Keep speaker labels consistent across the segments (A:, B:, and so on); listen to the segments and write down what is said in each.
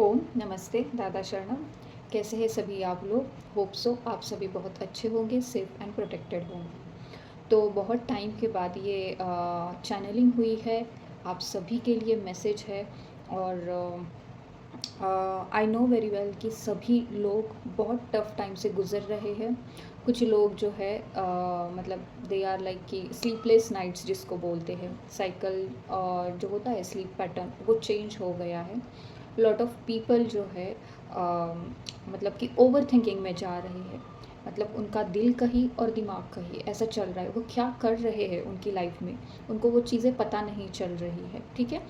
A: ओम नमस्ते दादा शरणम। कैसे हैं सभी आप लोग? होप सो आप सभी बहुत अच्छे होंगे, सेफ एंड प्रोटेक्टेड होंगे। तो बहुत टाइम के बाद ये चैनलिंग हुई है, आप सभी के लिए मैसेज है। और आई नो वेरी वेल कि सभी लोग बहुत टफ टाइम से गुज़र रहे हैं। कुछ लोग जो है मतलब दे आर लाइक कि स्लीपलेस नाइट्स जिसको बोलते हैं, साइकिल जो होता है स्लीप पैटर्न वो चेंज हो गया है। लॉट ऑफ पीपल जो है मतलब कि ओवर थिंकिंग में जा रहे हैं। मतलब उनका दिल कहीं और दिमाग कहीं ऐसा चल रहा है, वो क्या कर रहे हैं उनकी लाइफ में, उनको वो चीज़ें पता नहीं चल रही है। ठीक है।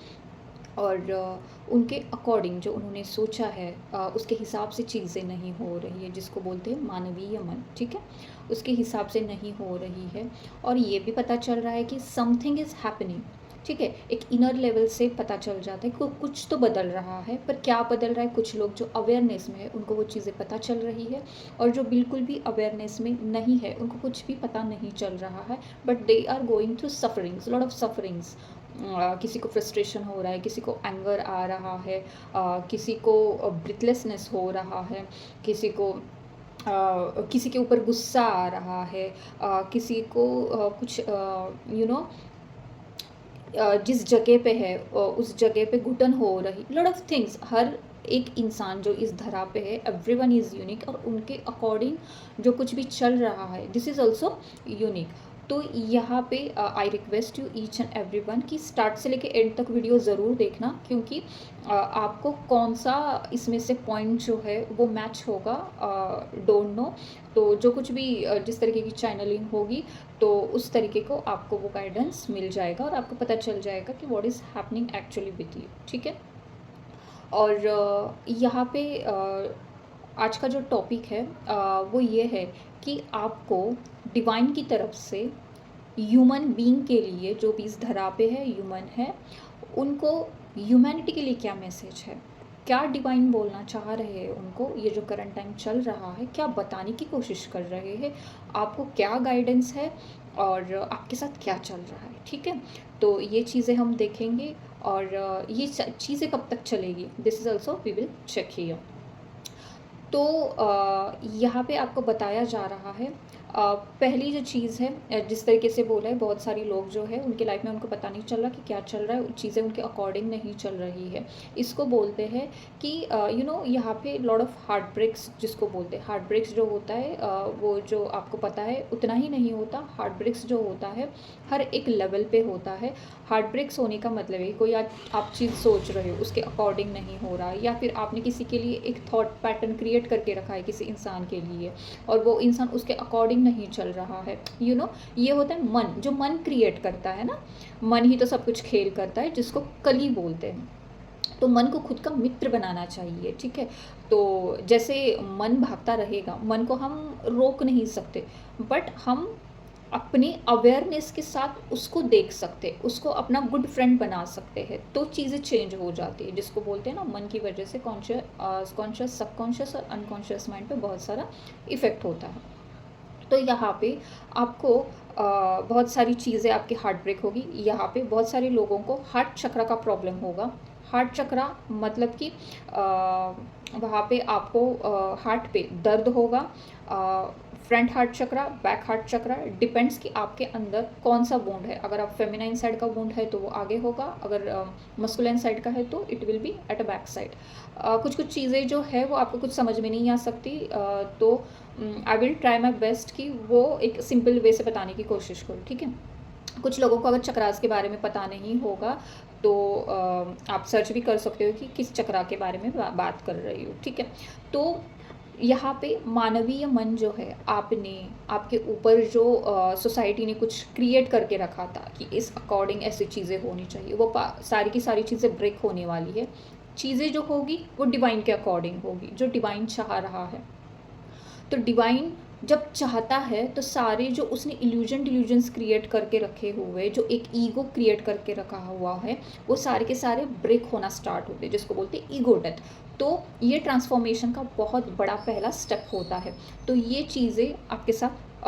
A: और उनके अकॉर्डिंग जो उन्होंने सोचा है उसके हिसाब से चीज़ें नहीं हो रही है, जिसको बोलते हैं मानवीय मन। ठीक है। उसके हिसाब से नहीं हो रही है। और ये भी पता चल रहा है कि समथिंग इज़ हैपनिंग। ठीक है। एक इनर लेवल से पता चल जाता है कि कुछ तो बदल रहा है, पर क्या बदल रहा है? कुछ लोग जो अवेयरनेस में है उनको वो चीज़ें पता चल रही है, और जो बिल्कुल भी अवेयरनेस में नहीं है उनको कुछ भी पता नहीं चल रहा है। But they are going through sufferings, lot of sufferings. किसी को फ्रस्ट्रेशन हो रहा है, किसी को एंगर आ रहा है, किसी को ब्रीथलेसनेस हो रहा है, किसी को किसी के ऊपर गुस्सा आ रहा है, किसी को कुछ जिस जगह पे है उस जगह पे घुटन हो रही, लॉट ऑफ थिंग्स। हर एक इंसान जो इस धरा पे है, एवरीवन इज़ यूनिक, और उनके अकॉर्डिंग जो कुछ भी चल रहा है दिस इज़ ऑल्सो यूनिक। तो यहाँ पे I request you each and everyone कि स्टार्ट से लेके एंड तक वीडियो ज़रूर देखना, क्योंकि आपको कौन सा इसमें से पॉइंट जो है वो मैच होगा, डोंट नो। तो जो कुछ भी जिस तरीके की चैनलिंग होगी, तो उस तरीके को आपको वो गाइडेंस मिल जाएगा और आपको पता चल जाएगा कि what is happening actually with you. ठीक है। और यहाँ पे आज का जो टॉपिक है वो ये है कि आपको डिवाइन की तरफ से ह्यूमन बीइंग के लिए, जो भी इस धरा पे है ह्यूमन है, उनको ह्यूमैनिटी के लिए क्या मैसेज है, क्या डिवाइन बोलना चाह रहे हैं उनको, ये जो करंट टाइम चल रहा है क्या बताने की कोशिश कर रहे हैं, आपको क्या गाइडेंस है, और आपके साथ क्या चल रहा है। ठीक है। तो ये चीज़ें हम देखेंगे। और ये चीज़ें कब तक चलेगी, this is also we will check here. तो यहाँ पे आपको बताया जा रहा है, पहली जो चीज़ है, जिस तरीके से बोला है, बहुत सारी लोग जो है उनकी लाइफ में उनको पता नहीं चल रहा कि क्या चल रहा है, चीज़ें उनके अकॉर्डिंग नहीं चल रही है। इसको बोलते हैं कि यहाँ पे लॉट ऑफ हार्ट ब्रेक्स जिसको बोलते हैं। हार्ट ब्रेक्स जो होता है वो जो आपको पता है उतना ही नहीं होता। हार्ट ब्रेक्स जो होता है हर एक लेवल पे होता है। हार्ट ब्रेक्स होने का मतलब है कोई आज आप चीज़ सोच रहे हो उसके अकॉर्डिंग नहीं हो रहा है, या फिर आपने किसी के लिए एक थॉट पैटर्न क्रिएट करके रखा है किसी इंसान के लिए, और वो इंसान उसके अकॉर्डिंग नहीं चल रहा है। ये होता है मन, जो मन क्रिएट करता है ना। मन ही तो सब कुछ खेल करता है, जिसको कली बोलते हैं। तो मन को खुद का मित्र बनाना चाहिए। ठीक है। तो जैसे मन भागता रहेगा, मन को हम रोक नहीं सकते, बट हम अपनी अवेयरनेस के साथ उसको देख सकते, उसको अपना गुड फ्रेंड बना सकते हैं, तो चीज़ें चेंज हो जाती है, जिसको बोलते हैं ना मन की वजह से कॉन्शियस सबकॉन्शियस और अनकॉन्शियस माइंड पे बहुत सारा इफ़ेक्ट होता है। तो यहाँ पे आपको बहुत सारी चीज़ें, आपकी हार्ट ब्रेक होगी। यहाँ पे बहुत सारे लोगों को हार्ट चक्र का प्रॉब्लम होगा। हार्ट चक्र मतलब कि वहाँ पे आपको हार्ट पे दर्द होगा। फ्रंट हार्ट चक्र, बैक हार्ट चक्र, डिपेंड्स कि आपके अंदर कौन सा वुंड है। अगर आप फेमिनाइन साइड का वुंड है तो वो आगे होगा, अगर मस्कुलाइन साइड का है तो it will B at a back side. कुछ कुछ चीज़ें जो है वो आपको कुछ समझ में नहीं आ सकती, तो I will try my best कि वो एक सिंपल वे से बताने की कोशिश करूँ। ठीक है। कुछ लोगों को अगर चक्रास के बारे में पता नहीं होगा तो आप सर्च भी कर सकते हो कि किस चक्रा के बारे में बात कर रही हो। ठीक है। तो यहाँ पे मानवीय मन जो है, आपने आपके ऊपर जो सोसाइटी ने कुछ क्रिएट करके रखा था कि इस अकॉर्डिंग ऐसी चीज़ें होनी चाहिए, वो सारी की सारी चीज़ें ब्रेक होने वाली है। चीज़ें जो होगी वो डिवाइन के अकॉर्डिंग होगी, जो डिवाइन चाह रहा है। तो डिवाइन जब चाहता है तो सारे जो उसने डिल्यूजन्स क्रिएट करके रखे हुए, जो एक ईगो क्रिएट करके रखा हुआ है, वो सारे के सारे ब्रेक होना स्टार्ट होते हैं, जिसको बोलते हैं ईगो डेथ। तो ये ट्रांसफॉर्मेशन का बहुत बड़ा पहला स्टेप होता है। तो ये चीज़ें आपके साथ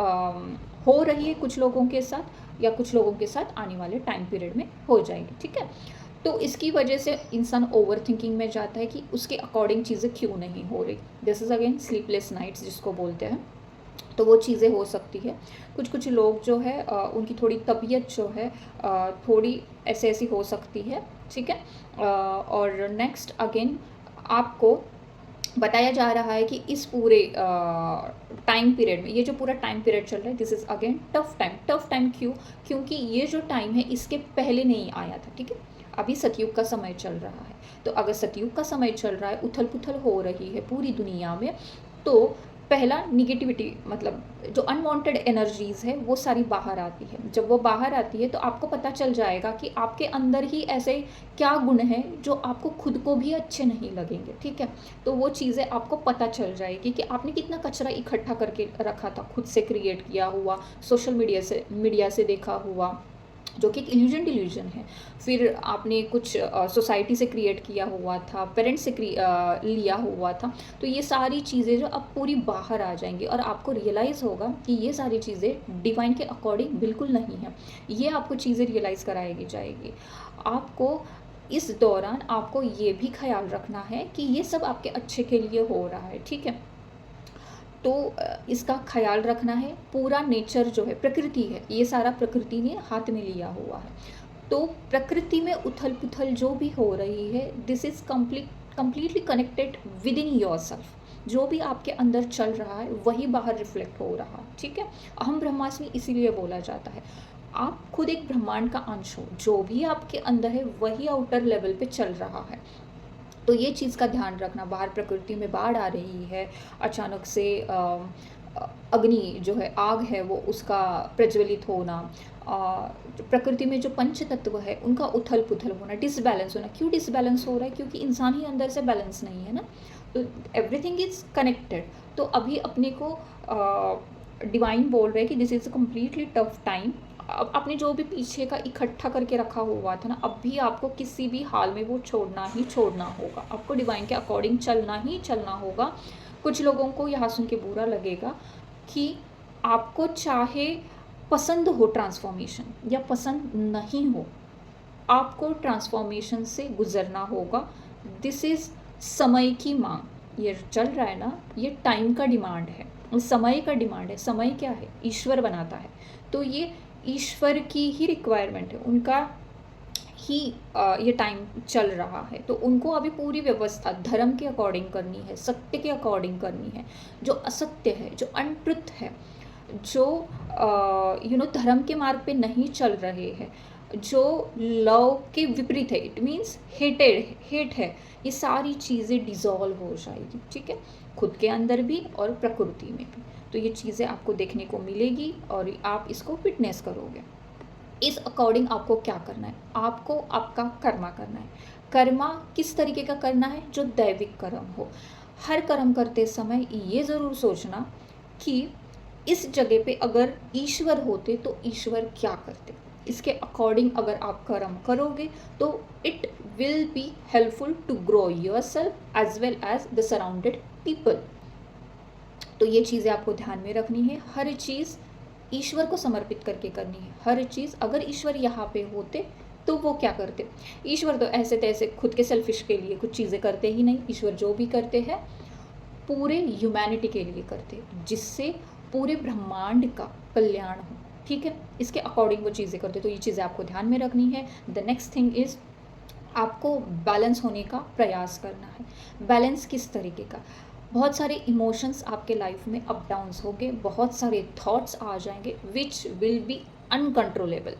A: हो रही है, कुछ लोगों के साथ, या कुछ लोगों के साथ आने वाले टाइम पीरियड में हो जाएगी। ठीक है। तो इसकी वजह से इंसान ओवर थिंकिंग में जाता है कि उसके अकॉर्डिंग चीज़ें क्यों नहीं हो रही। This is again sleepless nights जिसको बोलते हैं। तो वो चीज़ें हो सकती है। कुछ कुछ लोग जो है उनकी थोड़ी तबीयत जो है थोड़ी ऐसे ऐसी हो सकती है, ठीक है। और नेक्स्ट अगेन आपको बताया जा रहा है कि इस पूरे टाइम पीरियड में, ये जो पूरा टाइम पीरियड चल रहा है, this is again tough time. क्यों? क्योंकि ये जो टाइम है इसके पहले नहीं आया था, ठीक है। अभी सतयुग का समय चल रहा है। तो अगर सतयुग का समय चल रहा है, उथल पुथल हो रही है पूरी दुनिया में, तो पहला निगेटिविटी मतलब जो अनवांटेड एनर्जीज़ है वो सारी बाहर आती है। जब वो बाहर आती है तो आपको पता चल जाएगा कि आपके अंदर ही ऐसे क्या गुण हैं जो आपको खुद को भी अच्छे नहीं लगेंगे, ठीक है। तो वो चीज़ें आपको पता चल जाएगी कि आपने कितना कचरा इकट्ठा करके रखा था, खुद से क्रिएट किया हुआ, सोशल मीडिया से देखा हुआ, जो कि एक इल्यूजन डिल्यूजन है। फिर आपने कुछ सोसाइटी से क्रिएट किया हुआ था, पेरेंट्स से लिया हुआ था। तो ये सारी चीज़ें जो अब पूरी बाहर आ जाएंगी और आपको रियलाइज़ होगा कि ये सारी चीज़ें डिवाइन के अकॉर्डिंग बिल्कुल नहीं है। ये आपको चीज़ें रियलाइज़ कराएगी जाएगी। आपको इस दौरान आपको ये भी ख्याल रखना है कि ये सब आपके अच्छे के लिए हो रहा है, ठीक है। तो इसका ख्याल रखना है। पूरा नेचर जो है, प्रकृति है, ये सारा प्रकृति ने हाथ में लिया हुआ है। तो प्रकृति में उथल पुथल जो भी हो रही है, this is completely connected with in your self. जो भी आपके अंदर चल रहा है वही बाहर रिफ्लेक्ट हो रहा है, ठीक है। अहम ब्रह्मास्मि इसीलिए बोला जाता है। आप खुद एक ब्रह्मांड का अंश हो, जो भी आपके अंदर है वही आउटर लेवल पे चल रहा है। तो ये चीज़ का ध्यान रखना। बाहर प्रकृति में बाढ़ आ रही है, अचानक से अग्नि जो है, आग है, वो उसका प्रज्वलित होना, प्रकृति में जो पंच तत्व है उनका उथल पुथल होना, डिसबैलेंस होना। क्यों डिसबैलेंस हो रहा है? क्योंकि इंसान ही अंदर से बैलेंस नहीं है ना। तो एवरीथिंग इज़ कनेक्टेड। तो अभी अपने को डिवाइन बोल रहे हैं कि this is a completely tough time. अब आपने जो भी पीछे का इकट्ठा करके रखा हुआ था ना, अब भी आपको किसी भी हाल में वो छोड़ना ही छोड़ना होगा। आपको डिवाइन के अकॉर्डिंग चलना ही चलना होगा। कुछ लोगों को यहाँ सुन के बुरा लगेगा कि आपको चाहे पसंद हो ट्रांसफॉर्मेशन या पसंद नहीं हो, आपको ट्रांसफॉर्मेशन से गुजरना होगा। दिस इज़ समय की मांग। ये चल रहा है ना, ये टाइम का डिमांड है, समय का डिमांड है। समय क्या है? ईश्वर बनाता है। तो ये ईश्वर की ही रिक्वायरमेंट है, उनका ही ये टाइम चल रहा है। तो उनको अभी पूरी व्यवस्था धर्म के अकॉर्डिंग करनी है, सत्य के अकॉर्डिंग करनी है। जो असत्य है, जो अनट्रुथ है, जो धर्म के मार्ग पे नहीं चल रहे हैं, जो लव के विपरीत है, इट मीन्स हेट है, ये सारी चीज़ें डिज़ोल्व हो जाएगी, ठीक है। खुद के अंदर भी और प्रकृति में भी। तो ये चीज़ें आपको देखने को मिलेगी और आप इसको विटनेस करोगे। इस अकॉर्डिंग आपको क्या करना है? आपको आपका कर्मा करना है। कर्मा किस तरीके का करना है? जो दैविक कर्म हो। हर कर्म करते समय ये ज़रूर सोचना कि इस जगह पे अगर ईश्वर होते तो ईश्वर क्या करते। इसके अकॉर्डिंग अगर आप कर्म करोगे तो it will be helpful to grow yourself as well as the surrounded people. तो ये चीज़ें आपको ध्यान में रखनी है। हर चीज़ ईश्वर को समर्पित करके करनी है। हर चीज़, अगर ईश्वर यहाँ पे होते तो वो क्या करते? ईश्वर तो ऐसे तैसे खुद के सेल्फिश के लिए कुछ चीज़ें करते ही नहीं। ईश्वर जो भी करते हैं पूरे ह्यूमैनिटी के लिए करते हैं, जिससे पूरे ब्रह्मांड का कल्याण हो, ठीक है। इसके अकॉर्डिंग वो चीज़ें करते। तो ये चीज़ें आपको ध्यान में रखनी है। द नेक्स्ट थिंग इज़ आपको बैलेंस होने का प्रयास करना है। बैलेंस किस तरीके का? बहुत सारे इमोशंस आपके लाइफ में अप डाउन्स होंगे, बहुत सारे थॉट्स आ जाएंगे विच विल बी अनकंट्रोलेबल,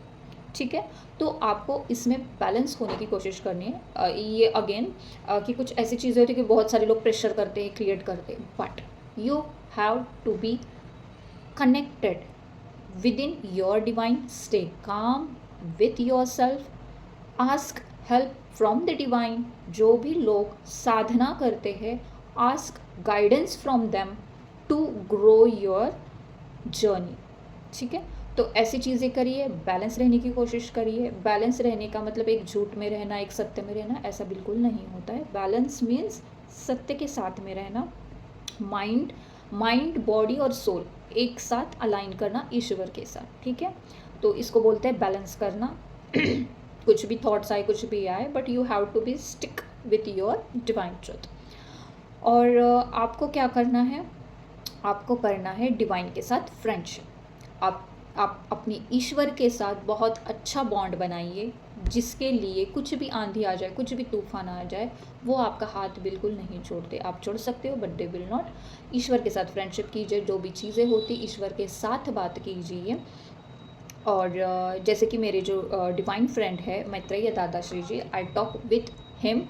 A: ठीक है। तो आपको इसमें बैलेंस होने की कोशिश करनी है। ये अगेन कि कुछ ऐसी चीज़ें होती है कि बहुत सारे लोग प्रेशर करते हैं, क्रिएट करते हैं, but you have to be connected within your divine. Stay calm with yourself. Ask help from the divine. जो भी लोग साधना करते हैं, ask guidance from them to grow your journey, ठीक है। तो ऐसी चीज़ें करिए, बैलेंस रहने की कोशिश करिए। बैलेंस रहने का मतलब एक झूठ में रहना, एक सत्य में रहना, ऐसा बिल्कुल नहीं होता है। बैलेंस मीन्स सत्य के साथ में रहना, माइंड बॉडी और सोल एक साथ अलाइन करना ईश्वर के साथ, ठीक है। तो इसको बोलते हैं बैलेंस करना। कुछ भी थॉट्स आए, कुछ भी आए, but you have to be stick with your divine truth. और आपको क्या करना है, आपको करना है डिवाइन के साथ फ्रेंडशिप। आप अपने ईश्वर के साथ बहुत अच्छा बॉन्ड बनाइए, जिसके लिए कुछ भी आंधी आ जाए, कुछ भी तूफान आ जाए, वो आपका हाथ बिल्कुल नहीं छोड़ते। आप छोड़ सकते हो बट दे विल नॉट। ईश्वर के साथ फ्रेंडशिप कीजिए, जो भी चीज़ें होती ईश्वर के साथ बात कीजिए। और जैसे कि मेरे जो डिवाइन फ्रेंड है मैत्रेय दादाश्री जी, आई टॉक विथ हिम।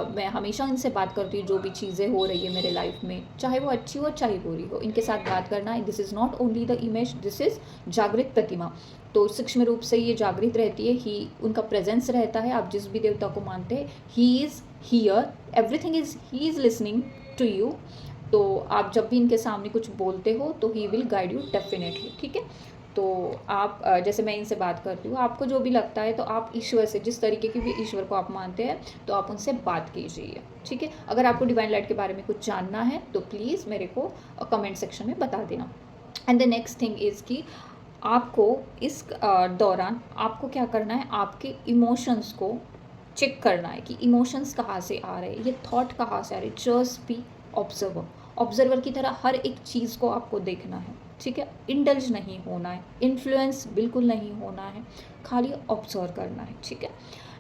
A: मैं हमेशा इनसे बात करती हूँ, जो भी चीज़ें हो रही है मेरे लाइफ में, चाहे वो अच्छी हो चाहे बुरी हो, इनके साथ बात करना। This is not only the image, this is जागृत प्रतिमा। तो सूक्ष्म रूप से ये जागृत रहती है, ही उनका प्रेजेंस रहता है। आप जिस भी देवता को मानते हैं, he is here, everything is, he is listening to you. तो आप जब भी इनके सामने कुछ बोलते हो तो he will guide you definitely, ठीक है। तो आप जैसे मैं इनसे बात करती हूँ, आपको जो भी लगता है तो आप ईश्वर से, जिस तरीके की भी ईश्वर को आप मानते हैं, तो आप उनसे बात कीजिए, ठीक है। अगर आपको डिवाइन लाइट के बारे में कुछ जानना है तो प्लीज़ मेरे को कमेंट सेक्शन में बता देना। And the next thing is कि आपको इस दौरान आपको क्या करना है, आपके इमोशंस को चेक करना है कि इमोशंस कहाँ से आ रहे हैं, ये थॉट कहाँ से आ रहे हैं। जस्ट बी ऑब्जर्वर, ऑब्जर्वर की तरह हर एक चीज़ को आपको देखना है, ठीक है। इंडल्ज नहीं होना है, इन्फ्लुएंस बिल्कुल नहीं होना है, खाली ऑब्जर्व करना है, ठीक है।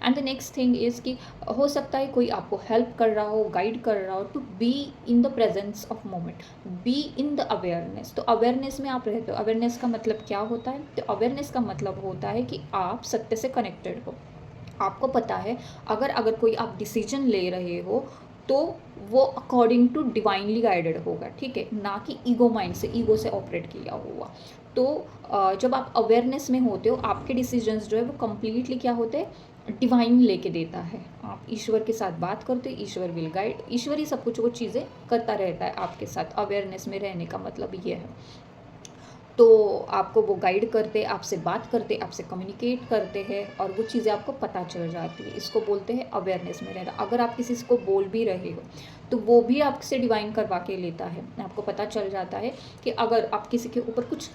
A: And the next thing is कि हो सकता है कोई आपको हेल्प कर रहा हो, गाइड कर रहा हो, to be in the presence of moment, be in the awareness. तो अवेयरनेस में आप रहते हो। अवेयरनेस का मतलब क्या होता है, तो अवेयरनेस का मतलब होता है कि आप सत्य से कनेक्टेड हो। आपको पता है अगर कोई आप डिसीजन ले रहे हो तो वो अकॉर्डिंग टू डिवाइनली गाइडेड होगा, ठीक है, ना कि ईगो माइंड से, ईगो से ऑपरेट किया हुआ। तो जब आप अवेयरनेस में होते हो, आपके डिसीजंस जो है वो कम्प्लीटली क्या होते हैं, डिवाइन लेके देता है। आप ईश्वर के साथ बात करते हो, ईश्वर विल गाइड, ईश्वर ही सब कुछ वो चीज़ें करता रहता है आपके साथ। अवेयरनेस में रहने का मतलब ये है। तो आपको वो गाइड करते, आपसे बात करते, आपसे कम्युनिकेट करते हैं, और वो चीज़ें आपको पता चल जाती है। इसको बोलते हैं अवेयरनेस में रहना। अगर आप किसी को बोल भी रहे हो तो वो भी आपसे डिवाइन करवा के लेता है। आपको पता चल जाता है कि अगर आप किसी के ऊपर कुछ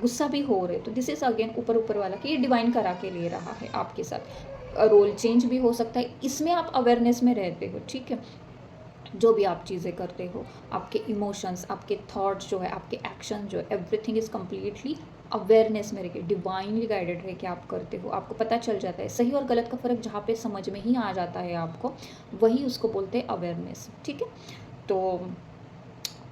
A: गुस्सा भी हो रहे तो दिस इज़ अगेन ऊपर ऊपर वाला कि ये डिवाइन करा के ले रहा है आपके साथ। रोल चेंज भी हो सकता है, इसमें आप अवेयरनेस में रहते हो, ठीक है। जो भी आप चीज़ें करते हो, आपके इमोशंस, आपके थॉट्स जो है, आपके एक्शन जो है, एवरीथिंग इज़ कम्प्लीटली अवेयरनेस में रह के, डिवाइनली गाइडेड रह के आप करते हो। आपको पता चल जाता है सही और गलत का फ़र्क, जहाँ पे समझ में ही आ जाता है आपको, वही उसको बोलते हैं अवेयरनेस, ठीक है। तो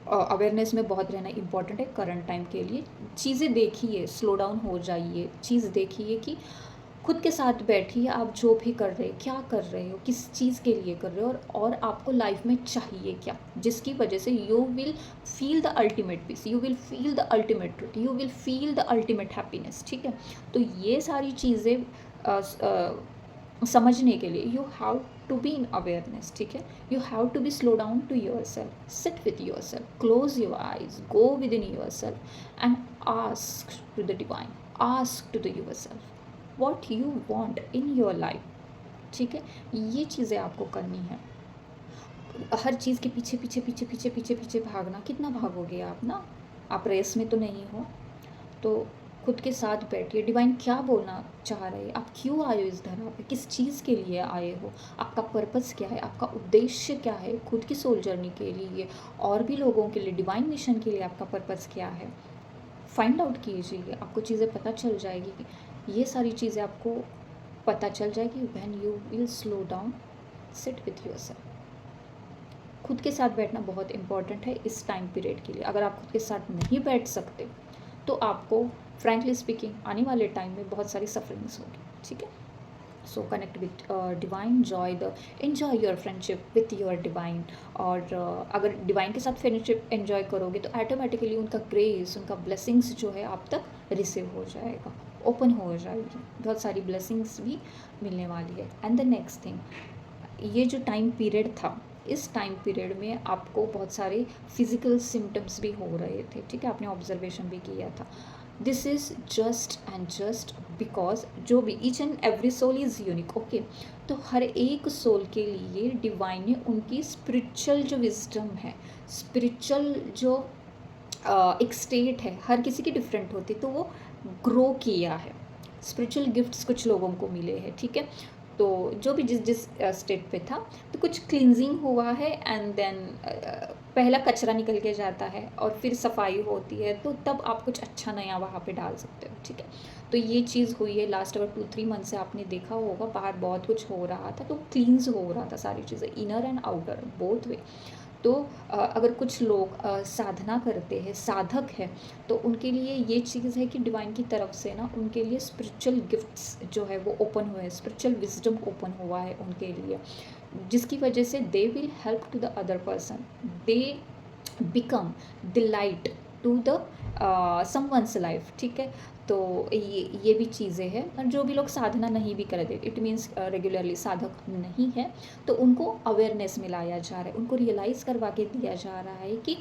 A: अवेयरनेस में बहुत रहना इंपॉर्टेंट है करंट टाइम के लिए। चीज़ें देखिए, स्लो डाउन हो जाइए, चीज़ देखिए कि खुद के साथ बैठिए, आप जो भी कर रहे हैं, क्या कर रहे हो, किस चीज़ के लिए कर रहे हो, और आपको लाइफ में चाहिए क्या, जिसकी वजह से you will feel the ultimate peace, you will feel the ultimate truth, you will feel the ultimate happiness, ठीक है। तो ये सारी चीज़ें समझने के लिए you have to be in awareness, ठीक है। You have to be slow down to your self, sit with yourself, close your eyes, go within yourself and ask to the divine, ask to the your self what you want in your life, ठीक है। ये चीज़ें आपको करनी है। हर चीज़ के पीछे पीछे पीछे पीछे पीछे पीछे भागना, कितना भागोगे आप ना, आप रेस में तो नहीं हो। तो खुद के साथ बैठिए, डिवाइन क्या बोलना चाह रहे हैं, आप क्यों आए हो इस धरा पे, किस चीज़ के लिए आए हो, आपका पर्पस क्या है, आपका उद्देश्य क्या है, खुद की सोल जर्नी के लिए, और भी लोगों के लिए, डिवाइन मिशन के लिए आपका पर्पस क्या है। फाइंड आउट कीजिए, आपको चीज़ें पता चल जाएगी। ये सारी चीज़ें आपको पता चल जाएगी when you will slow down, sit with yourself. खुद के साथ बैठना बहुत इंपॉर्टेंट है इस टाइम पीरियड के लिए। अगर आप खुद के साथ नहीं बैठ सकते तो आपको फ्रैंकली स्पीकिंग आने वाले टाइम में बहुत सारी सफरिंग्स होगी, ठीक है। सो connect with divine, enjoy your friendship with your divine. और अगर डिवाइन के साथ फ्रेंडशिप एन्जॉय करोगे तो ऑटोमेटिकली उनका ग्रेस, उनका ब्लेसिंग्स जो है आप तक रिसीव हो जाएगा, ओपन हो जाएगी, बहुत सारी ब्लेसिंग्स भी मिलने वाली है। एंड द नेक्स्ट थिंग, ये जो टाइम पीरियड था, इस टाइम पीरियड में आपको बहुत सारे फिजिकल सिम्टम्स भी हो रहे थे, ठीक है, आपने ऑब्जर्वेशन भी किया था। This is just and just because जो भी each and every soul is unique, okay. तो हर एक सोल के लिए डिवाइन ने उनकी स्पिरिचुअल जो विजडम है, स्पिरिचुअल जो एक स्टेट है, हर किसी की डिफरेंट होती, तो वो ग्रो किया है। स्पिरिचुअल गिफ्ट्स कुछ लोगों को मिले हैं, ठीक है। तो जो भी जिस जिस स्टेट पे था, तो कुछ क्लींजिंग हुआ है एंड देन पहला कचरा निकल के जाता है और फिर सफाई होती है, तो तब आप कुछ अच्छा नया वहाँ पे डाल सकते हो, ठीक है। तो ये चीज़ हुई है लास्ट अगर 2-3 मंथ से, आपने देखा होगा बाहर बहुत कुछ हो रहा था, तो क्लींस हो रहा था सारी चीज़ें, inner and outer both way. तो अगर कुछ लोग साधना करते हैं, साधक है, तो उनके लिए ये चीज़ है कि डिवाइन की तरफ से ना उनके लिए स्पिरिचुअल गिफ्ट्स जो है वो ओपन हुए हैं, स्पिरिचुअल विजडम ओपन हुआ है उनके लिए, जिसकी वजह से they will help to the other person, they become the light to the someone's life, ठीक है। तो ये भी चीज़ें हैं, और जो भी लोग साधना नहीं भी करते, इट मीन्स रेगुलरली साधक नहीं है, तो उनको अवेयरनेस में लाया जा रहा है, उनको रियलाइज़ करवा के दिया जा रहा है कि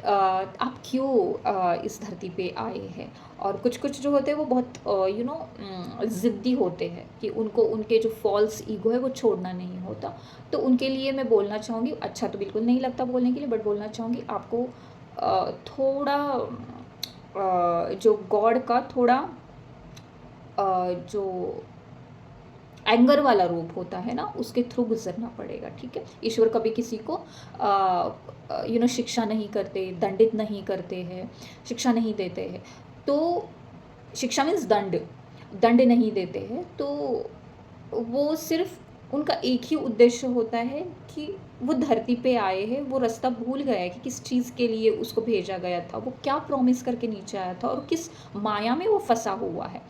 A: आप क्यों इस धरती पे आए हैं। और कुछ कुछ जो होते हैं वो बहुत ज़िद्दी होते हैं कि उनको उनके जो फॉल्स ईगो है वो छोड़ना नहीं होता। तो उनके लिए मैं बोलना चाहूँगी, अच्छा तो बिल्कुल नहीं लगता बोलने के लिए, बट बोलना चाहूँगी आपको थोड़ा जो गॉड का थोड़ा जो एंगर वाला रूप होता है ना, उसके थ्रू गुजरना पड़ेगा, ठीक है। ईश्वर कभी किसी को शिक्षा नहीं करते, दंडित नहीं करते हैं, शिक्षा नहीं देते हैं। तो शिक्षा मीन्स दंड, दंड नहीं देते हैं। तो वो सिर्फ उनका एक ही उद्देश्य होता है कि वो धरती पे आए हैं, वो रास्ता भूल गया है कि किस चीज़ के लिए उसको भेजा गया था, वो क्या प्रॉमिस करके नीचे आया था और किस माया में वो फंसा हुआ है।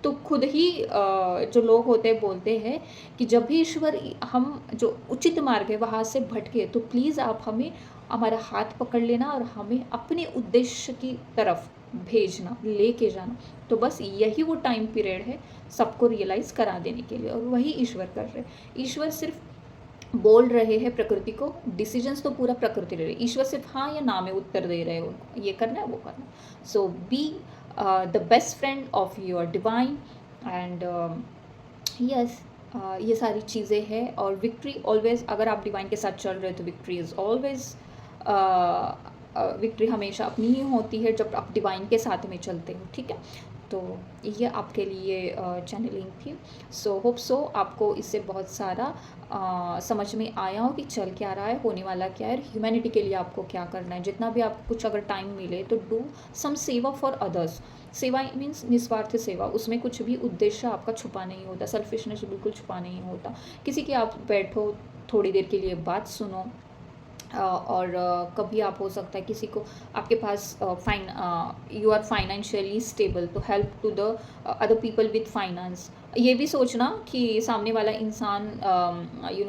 A: तो खुद ही जो लोग होते हैं बोलते हैं कि जब भी ईश्वर हम जो उचित मार्ग है वहाँ से भटके, तो प्लीज़ आप हमें हमारा हाथ पकड़ लेना और हमें अपने उद्देश्य की तरफ भेजना, लेके जाना। तो बस यही वो टाइम पीरियड है सबको रियलाइज़ करा देने के लिए, और वही ईश्वर कर रहे हैं। ईश्वर सिर्फ बोल रहे हैं प्रकृति को, डिसीजंस तो पूरा प्रकृति ले रही है। ईश्वर सिर्फ हाँ या ना में उत्तर दे रहे हैं उनको, ये करना है वो करना है। So be the best friend of your divine and yes, ये सारी चीज़ें हैं। और विक्ट्री ऑलवेज, अगर आप डिवाइन के साथ चल रहे हो तो विक्ट्री इज़ ऑलवेज, विक्ट्री हमेशा अपनी ही होती है जब आप डिवाइन के साथ में चलते हो, ठीक है। तो ये आपके लिए चैनलिंग थी। सो होप सो आपको इससे बहुत सारा समझ में आया हो कि चल क्या रहा है, होने वाला क्या है, ह्यूमैनिटी के लिए आपको क्या करना है। जितना भी आपको कुछ अगर टाइम मिले तो डू सम सेवा फॉर अदर्स। सेवा मीन्स निस्वार्थ सेवा, उसमें कुछ भी उद्देश्य आपका छुपा नहीं होता, सेल्फिशनेस बिल्कुल छुपा नहीं होता। किसी की आप बैठो, थोड़ी देर के लिए बात सुनो, और कभी आप हो सकता है किसी को, आपके पास यू आर फाइनेंशियली स्टेबल, तो help to the other people with finance. ये भी सोचना कि सामने वाला इंसान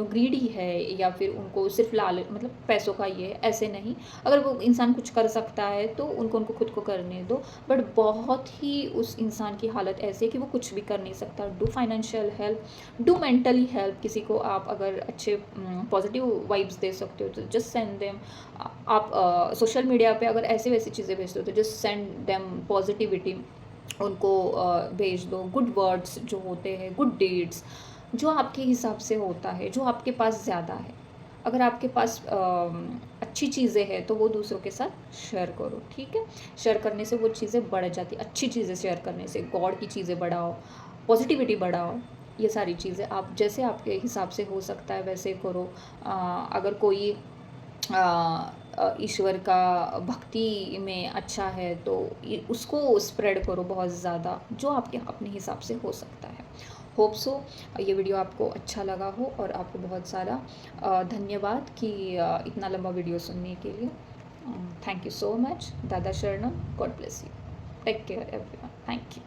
A: ग्रीडी है या फिर उनको सिर्फ लालच, मतलब पैसों का ये है, ऐसे नहीं। अगर वो इंसान कुछ कर सकता है तो उनको खुद को करने दो, बट बहुत ही उस इंसान की हालत ऐसी है कि वो कुछ भी कर नहीं सकता। Do financial help, do mentally help. किसी को आप अगर अच्छे पॉजिटिव वाइब्स दे सकते हो तो जस्ट सेंड देम। आप सोशल मीडिया पे अगर ऐसी वैसी चीज़ें भेजते हो तो जस्ट सेंड देम पॉजिटिविटी, उनको भेज दो। गुड वर्ड्स जो होते हैं, गुड डीड्स, जो आपके हिसाब से होता है, जो आपके पास ज़्यादा है। अगर आपके पास अच्छी चीज़ें हैं तो वो दूसरों के साथ शेयर करो, ठीक है। शेयर करने से वो चीज़ें बढ़ जाती, अच्छी चीज़ें शेयर करने से गॉड की चीज़ें बढ़ाओ, पॉजिटिविटी बढ़ाओ। ये सारी चीज़ें आप जैसे आपके हिसाब से हो सकता है वैसे करो। अगर कोई ईश्वर का भक्ति में अच्छा है तो उसको स्प्रेड करो बहुत ज़्यादा, जो आपके अपने हिसाब से हो सकता है। होप सो ये वीडियो आपको अच्छा लगा हो, और आपको बहुत सारा धन्यवाद कि इतना लंबा वीडियो सुनने के लिए। Thank you so much. दादा शरणम, god bless you, take care everyone, thank you.